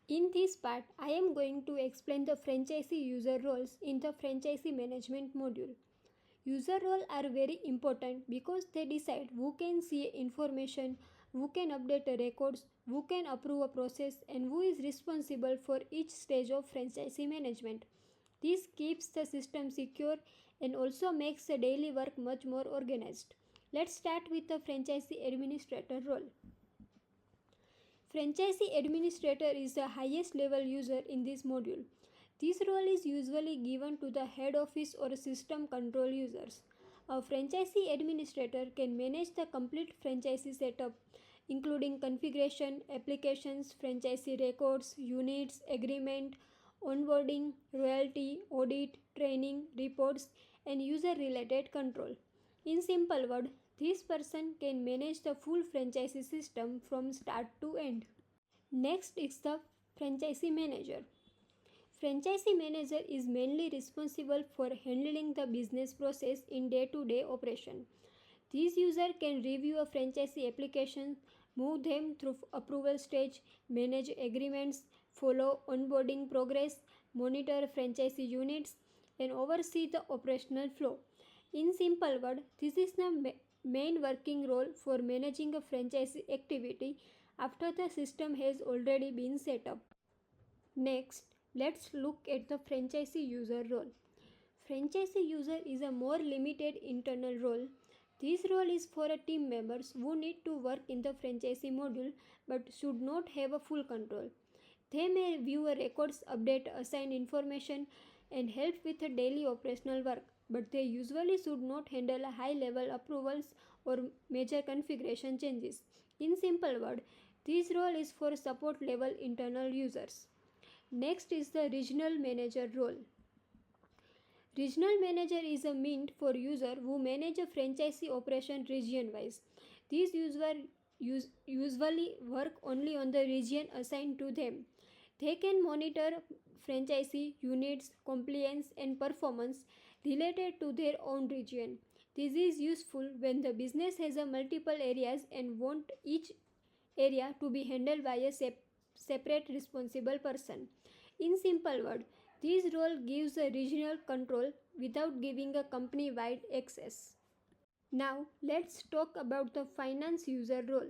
In this part, I am going to explain the franchisee user roles in the franchisee management module. User roles are very important because they decide who can see information, who can update the records, who can approve a process, and who is responsible for each stage of franchisee management. This keeps the system secure and also makes the daily work much more organized. Let's start with the franchisee administrator role. Franchisee administrator is the highest level user in this module. This role is usually given to the head office or system control users. A franchisee administrator can manage the complete franchisee setup, including configuration, applications, franchisee records, units, agreement, onboarding, royalty, audit, training, reports, and user related control. In simple words, this person can manage the full franchisee system from start to end. Next is the franchisee manager. Franchisee manager is mainly responsible for handling the business process in day-to-day operation. This user can review a franchisee application, move them through approval stage, manage agreements, follow onboarding progress, monitor franchisee units, and oversee the operational flow. In simple words, this is the main working role for managing a franchisee activity after the system has already been set up. Next, let's look at the franchisee user role. Franchisee user is a more limited internal role. This role is for a team members who need to work in the franchisee module but should not have a full control. They may view a records, update, assign information, and help with the daily operational work, but they usually should not handle high level approvals or major configuration changes. In simple words, this role is for support level internal users. Next is the regional manager role. Regional manager is a meant for user who manage a franchisee operation region wise. These usually work only on the region assigned to them. They can monitor franchisee units, compliance, and performance related to their own region. This is useful when the business has a multiple areas and want each area to be handled by a separate responsible person. In simple words, this role gives a regional control without giving a company-wide access. Now, let's talk about the finance user role.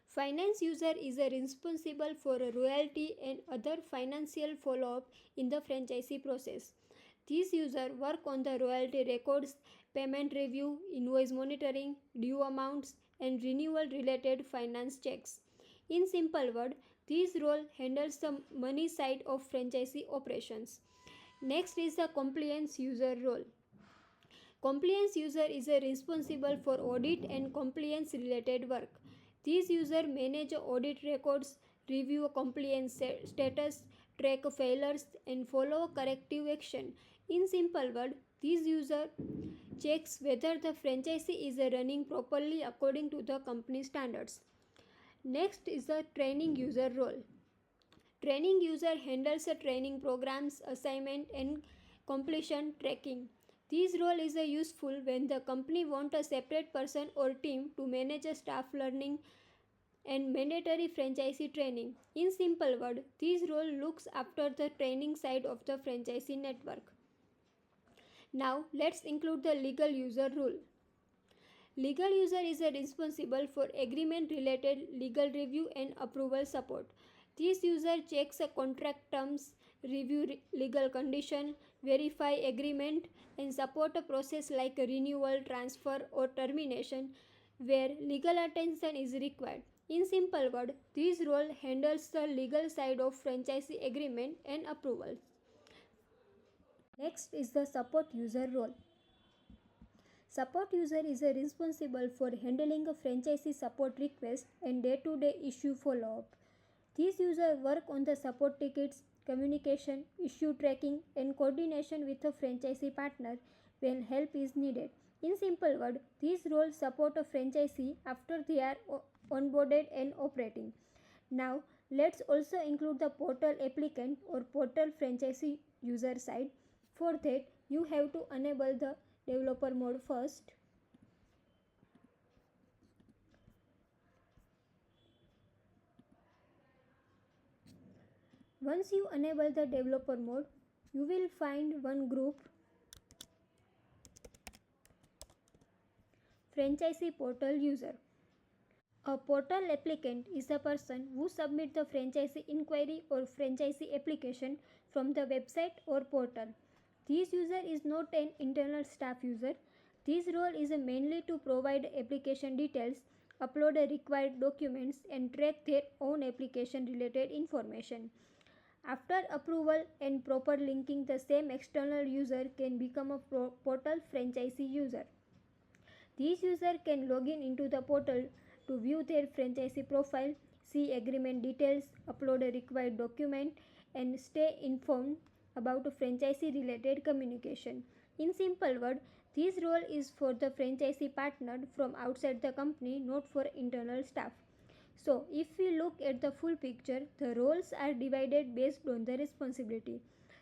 Finance user is responsible for a royalty and other financial follow-up in the franchisee process. These users work on the royalty records, payment review, invoice monitoring, due amounts, and renewal related finance checks. In simple words, this role handles the money side of franchisee operations. Next is the compliance user role. Compliance user is responsible for audit and compliance related work. These users manage audit records, review compliance status, track failures, and follow corrective action. In simple words, this user checks whether the franchisee is running properly according to the company standards. Next is the training user role. Training user handles the training programs, assignment, and completion tracking. This role is useful when the company wants a separate person or team to manage a staff learning and mandatory franchisee training. In simple words, this role looks after the training side of the franchisee network. Now, let's include the legal user role. Legal user is responsible for agreement related legal review and approval support. This user checks contract terms, review legal condition, verify agreement, and support a process like a renewal, transfer, or termination where legal attention is required. In simple words, this role handles the legal side of franchisee agreement and approvals. Next is the support user role. Support user is responsible for handling a franchisee support request and day-to-day issue follow-up. These users work on the support tickets, communication, issue tracking, and coordination with a franchisee partner when help is needed. In simple words, these roles support a franchisee after they are onboarded and operating. Now, let's also include the portal applicant or portal franchisee user side. For that, you have to enable the developer mode first. Once you enable the developer mode, you will find one group, franchisee portal user. A portal applicant is a person who submits the franchisee inquiry or franchisee application from the website or portal. This user is not an internal staff user. This role is mainly to provide application details, upload required documents, and track their own application related information. After approval and proper linking, the same external user can become a portal franchisee user. These users can log in into the portal to view their franchisee profile, see agreement details, upload a required document, and stay informed about franchisee related communication. In simple words, this role is for the franchisee partner from outside the company, not for internal staff. So, if we look at the full picture, the roles are divided based on the responsibility.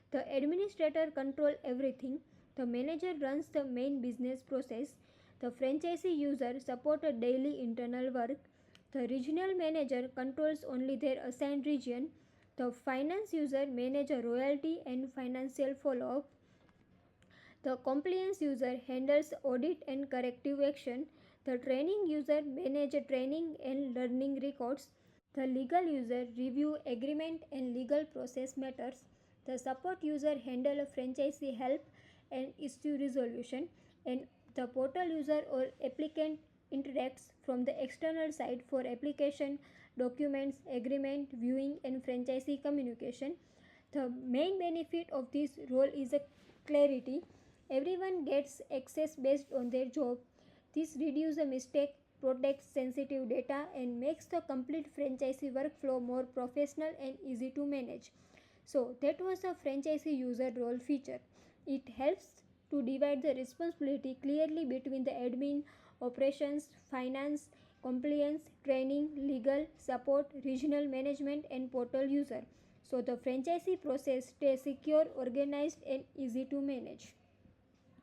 The administrator controls everything. The manager runs the main business process. The franchisee user supports daily internal work. The regional manager controls only their assigned region. The finance user manages royalty and financial follow-up. The compliance user handles audit and corrective action. The training user manages training and learning records. The legal user review agreement and legal process matters. The support user handle franchisee help and issue resolution. And the portal user or applicant interacts from the external side for application, documents, agreement, viewing, and franchisee communication. The main benefit of this role is a clarity. Everyone gets access based on their job. This reduces a mistake, protects sensitive data, and makes the complete franchisee workflow more professional and easy to manage. So that was the franchisee user role feature. It helps to divide the responsibility clearly between the admin, operations, finance, compliance, training, legal, support, regional management, and portal user. So the franchisee process stays secure, organized, and easy to manage.